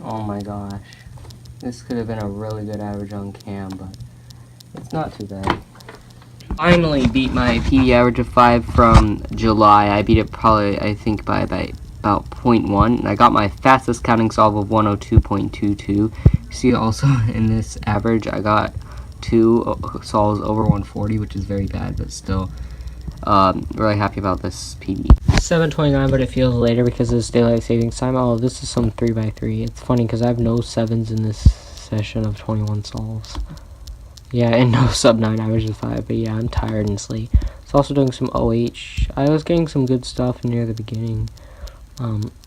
Oh my gosh. This could have been a really good average on cam, but it's not too bad. Finally beat my PB average of 5 from July. I beat it probably, I think, by about 0.1. I got my fastest counting solve of 102.22. See, also in this average, I got 2 solves over 140, which is very bad, but still really happy about this PB. 7:29, but it feels later because of this daylight savings time. Oh, this is some 3x3. It's funny because I have no 7s in this session of 21 solves. Yeah, and no sub 9 average of 5, but yeah, I'm tired and sleep. It's also doing some OH. I was getting some good stuff near the beginning.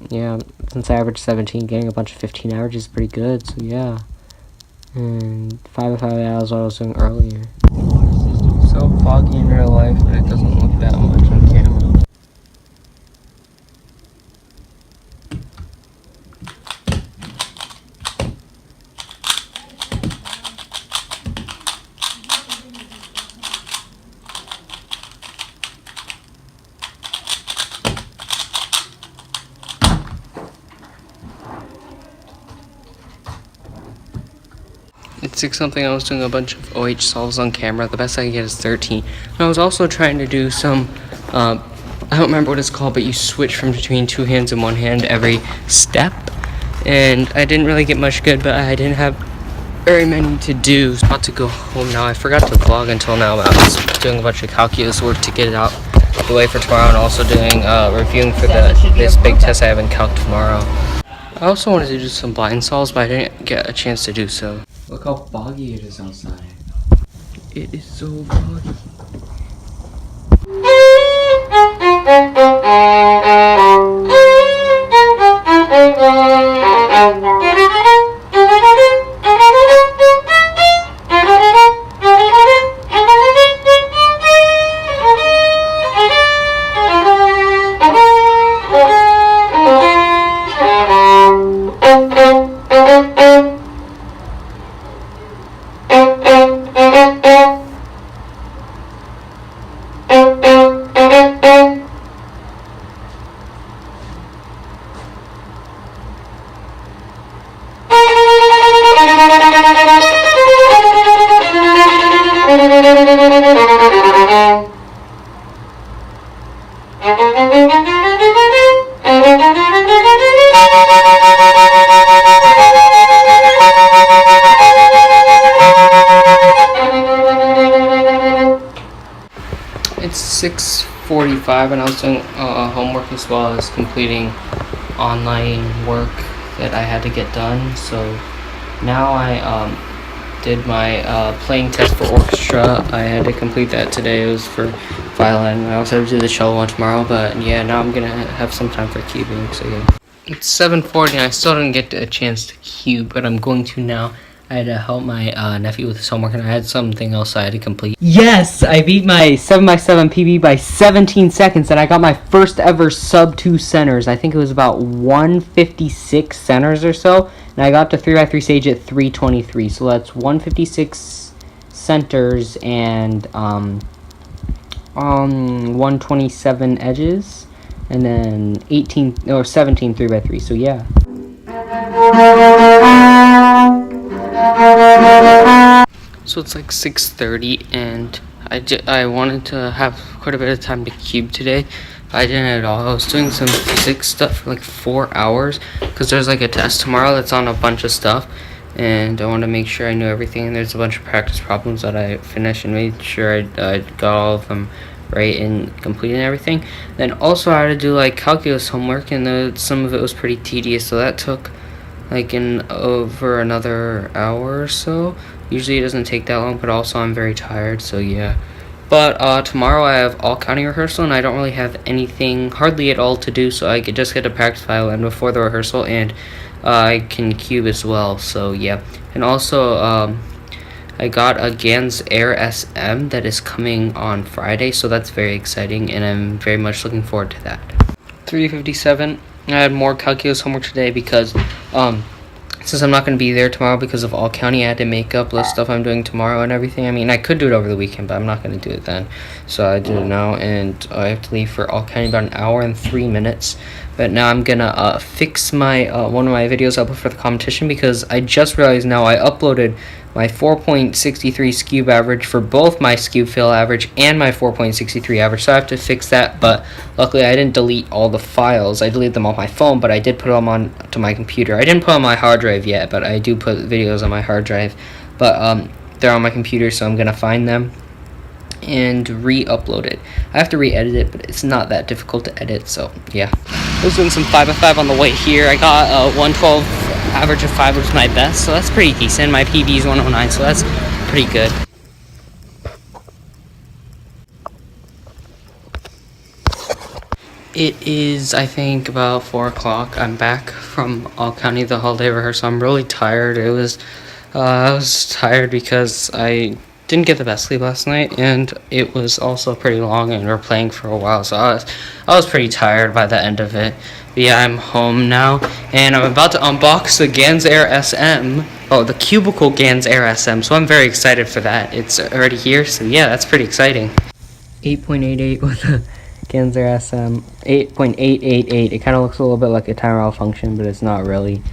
Yeah, since I averaged 17, getting a bunch of 15 averages is pretty good, so yeah. And 5 of 5 was what I was doing earlier. It's so foggy in real life, but it doesn't look that much on camera. It's 6 something. I was doing a bunch of OH solves on camera. The best I can get is 13. And I was also trying to do some, I don't remember what it's called, but you switch from between 2 hands and 1 hand every step. And I didn't really get much good, but I didn't have very many to do. I was about to go home now. I forgot to vlog until now, but I was doing a bunch of calculus work to get it out the way for tomorrow, and also doing reviewing for this big test I have in calc tomorrow. I also wanted to do some blind solves, but I didn't get a chance to do so. Look how foggy it is outside. It is so foggy. It's 6:45 and I was doing homework as well as completing online work that I had to get done. So now I did my playing test for orchestra. I had to complete that today. It was for violin. I also have to do the cello one tomorrow, but yeah, now I'm gonna have some time for cubing, so yeah. It's 7:40 and I still didn't get a chance to cube, but I'm going to now. I had to help my nephew with his homework, and I had something else I had to complete. Yes! I beat my 7x7 PB by 17 seconds, and I got my first ever sub 2 centers. I think it was about 156 centers or so, and I got to 3x3 stage at 323. So that's 156 centers and 127 edges, and then 17 3x3. So yeah. So it's like 6:30, and I wanted to have quite a bit of time to cube today. I didn't at all. I was doing some physics stuff for like 4 hours because there's like a test tomorrow that's on a bunch of stuff, and I wanted to make sure I knew everything. And there's a bunch of practice problems that I finished and made sure I got all of them right and completed everything. Then also I had to do like calculus homework, and some of it was pretty tedious, so that took like over another hour or so. Usually it doesn't take that long, but also I'm very tired, so yeah. But tomorrow I have all county rehearsal, and I don't really have anything hardly at all to do, so I could just get a practice violin before the rehearsal, and I can cube as well, so yeah. And also I got a Gans Air SM that is coming on Friday, so that's very exciting, and I'm very much looking forward to that. 3:57. I had more calculus homework today because since I'm not going to be there tomorrow because of all county, I had to make up the stuff I'm doing tomorrow and everything. I mean, I could do it over the weekend, but I'm not going to do it then. So I did it now, and I have to leave for all county about 1 hour and 3 minutes. But now I'm going to fix my one of my videos up for the competition, because I just realized now I uploaded my 4.63 SCUBE average for both my SCUBE fail average and my 4.63 average, so I have to fix that. But luckily I didn't delete all the files. I deleted them off my phone, but I did put them onto my computer. I didn't put them on my hard drive yet, but I do put videos on my hard drive. But they're on my computer, so I'm going to find them and re-upload it. I have to re-edit it, but it's not that difficult to edit, so yeah. I was doing some 5x5 on the way here. I got 112 average of 5, which is my best, so that's pretty decent. My PB is 109, so that's pretty good. It is, I think, about 4 o'clock. I'm back from all county, the holiday rehearsal. I'm really tired. I was tired because I didn't get the best sleep last night, and it was also pretty long, and we were playing for a while, so I was pretty tired by the end of it. But yeah, I'm home now, and I'm about to unbox the Gans Air SM. Oh, the cubicle Gans Air SM, so I'm very excited for that. It's already here, so yeah, that's pretty exciting. 8.88 with the Gans Air SM. 8.888. It kind of looks a little bit like a timer function, but it's not really.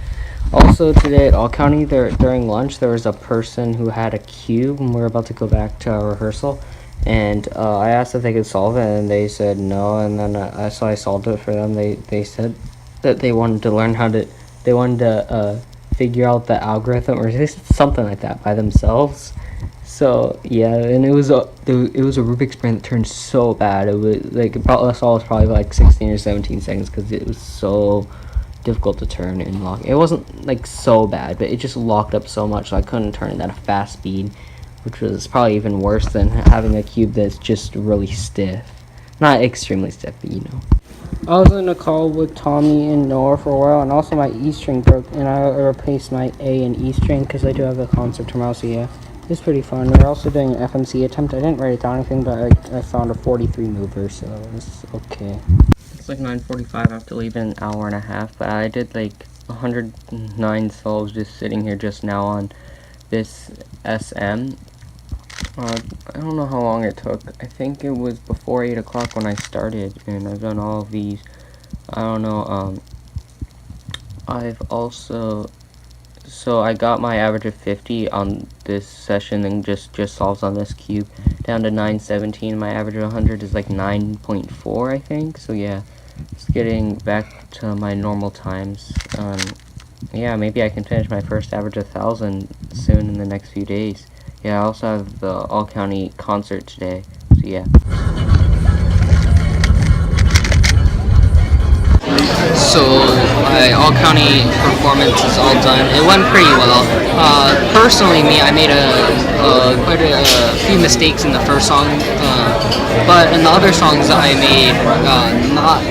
Also today at All County, during lunch, there was a person who had a cube, and we were about to go back to our rehearsal, and I asked if they could solve it, and they said no, and then so I solved it for them. They said that they wanted to learn they wanted to figure out the algorithm or something like that by themselves. So yeah, and it was a Rubik's brain that turned so bad. It was like that's all was probably like 16 or 17 seconds because it was so difficult to turn and lock. It wasn't like so bad, but it just locked up so much, so I couldn't turn it at a fast speed, which was probably even worse than having a cube that's just really stiff. Not extremely stiff, but you know. I was in a call with Tommy and Noah for a while, and also my E string broke, and I replaced my A and E string because I do have a concert tomorrow, so yeah. It's pretty fun. We're also doing an FMC attempt. I didn't write it down anything, but I found a 43 mover, so it's okay. It's like 9:45. I have to leave in an hour and a half, but I did like 109 solves just sitting here just now on this SM. I don't know how long it took. I think it was before 8 o'clock when I started, and I've done all of these. I don't know. I've also... So I got my average of 50 on this session, and just solves on this cube down to 917. My average of 100 is like 9.4, I think. So yeah, it's getting back to my normal times. Yeah, maybe I can finish my first average of 1,000 soon in the next few days. Yeah, I also have the All County concert today. So yeah. So my all county performance is all done. It went pretty well. Personally, I made quite a few mistakes in the first song, but in the other songs I made not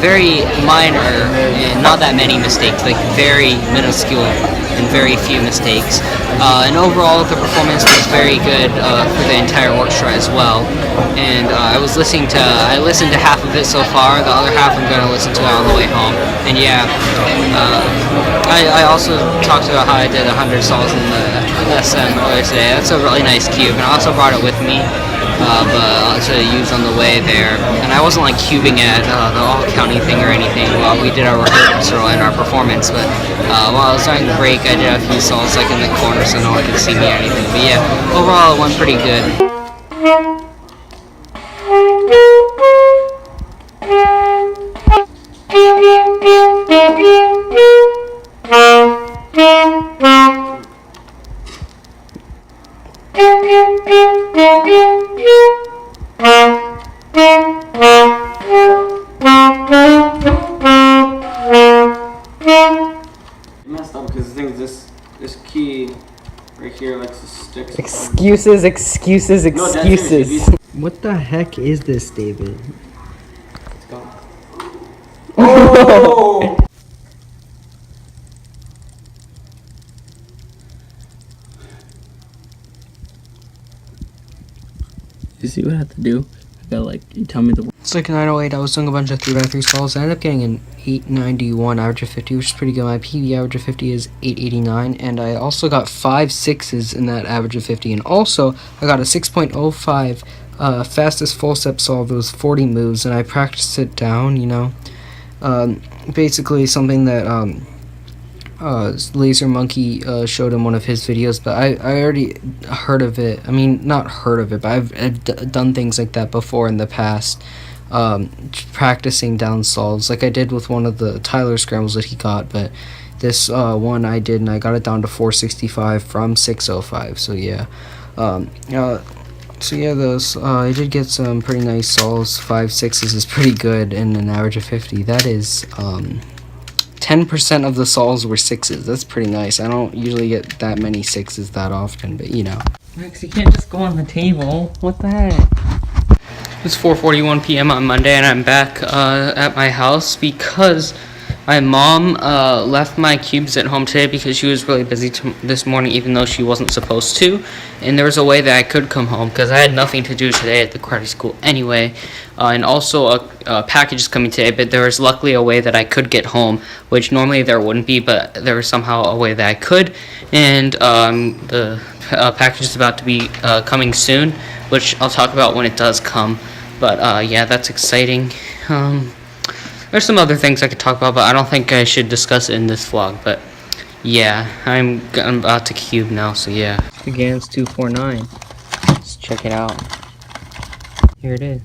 very minor and not that many mistakes, like very minuscule and very few mistakes. And overall, the performance was very good for the entire orchestra as well. And I listened to half of it so far. The other half I'm going to listen to on the way home. And yeah, I also talked about how I did 100 solos in the SM earlier today. That's a really nice cube, and I also brought it with me. But to use on the way there, and I wasn't like cubing at the all-county thing or anything while we did our rehearsal and our performance. But while I was during the break, I did a few songs like in the corner so no one could see me or anything. But yeah, overall it went pretty good. Messed up because I think this key right here likes to stick. Excuses. No, What the heck is this, David? let's go. Oh! You see what I have to do? I gotta you tell me the. It's like 908. I was doing a bunch of 3x3 solos. I ended up getting an 891 average of 50, which is pretty good. My PB average of 50 is 889, and I also got 5 6s in that average of 50, and also I got a 6.05 fastest full step solo. It was 40 moves, and I practiced it down. Basically something that Laser Monkey showed in one of his videos, but I already heard of it. I mean, not heard of it, but I've done things like that before in the past, practicing down solos, like I did with one of the Tyler scrambles that he got. But this one I did, and I got it down to 465 from 605. So yeah, those I did get some pretty nice solos. 5 6s is pretty good, and an average of 50. That is 10% of the solos were 6s. That's pretty nice. I don't usually get that many 6s that often, but you know. Max, you can't just go on the table. What the heck? It's 4:41 p.m. on Monday, and I'm back at my house because my mom left my cubes at home today because she was really busy this morning, even though she wasn't supposed to. And there was a way that I could come home because I had nothing to do today at the karate school anyway. And also a package is coming today, but there was luckily a way that I could get home, which normally there wouldn't be, but there was somehow a way that I could. And the package is about to be coming soon, which I'll talk about when it does come. But yeah, that's exciting. There's some other things I could talk about, but I don't think I should discuss it in this vlog. But yeah, I'm about to cube now, so yeah. The Gans 249. Let's check it out. Here it is.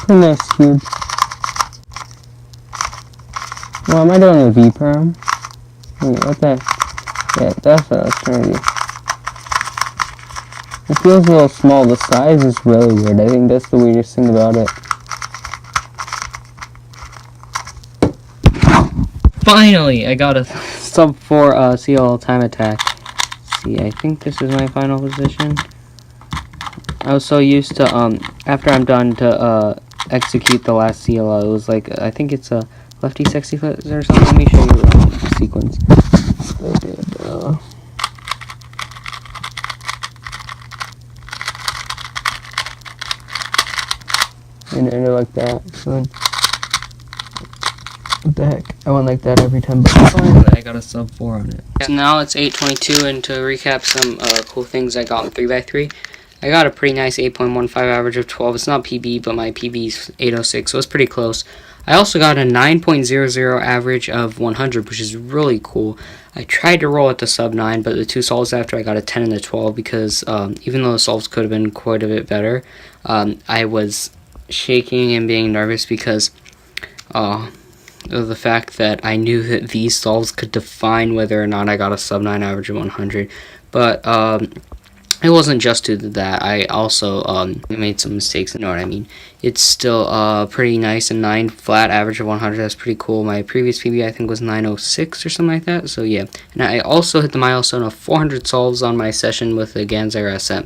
A nice cube. Well, am I doing a V-perm? Wait, what the heck? Yeah, that's what I was trying to do. It feels a little small. The size is really weird. I think that's the weirdest thing about it. Finally, I got a sub 4 CL time attack. Let's see, I think this is my final position. I was so used to after I'm done to execute the last CL. It was like I think it's a lefty sexy foot or something. Let me show you the sequence. And enter like that. So then, what the heck? I went like that every time, but I got a sub 4 on it. So now it's 8:22, and to recap some cool things I got in 3x3. I got a pretty nice 8.15 average of 12. It's not PB, but my PB is 806, so it's pretty close. I also got a 9.00 average of 100, which is really cool. I tried to roll at the sub 9, but the 2 solos after I got a 10 and a 12 because even though the solos could have been quite a bit better, I was shaking and being nervous because of the fact that I knew that these solos could define whether or not I got a sub 9 average of 100. But it wasn't just due to that. I also made some mistakes. You know what I mean? It's still pretty nice. A 9 flat average of 100. That's pretty cool. My previous PB I think was 906 or something like that. So yeah. And I also hit the milestone of 400 solves on my session with the Gans SM.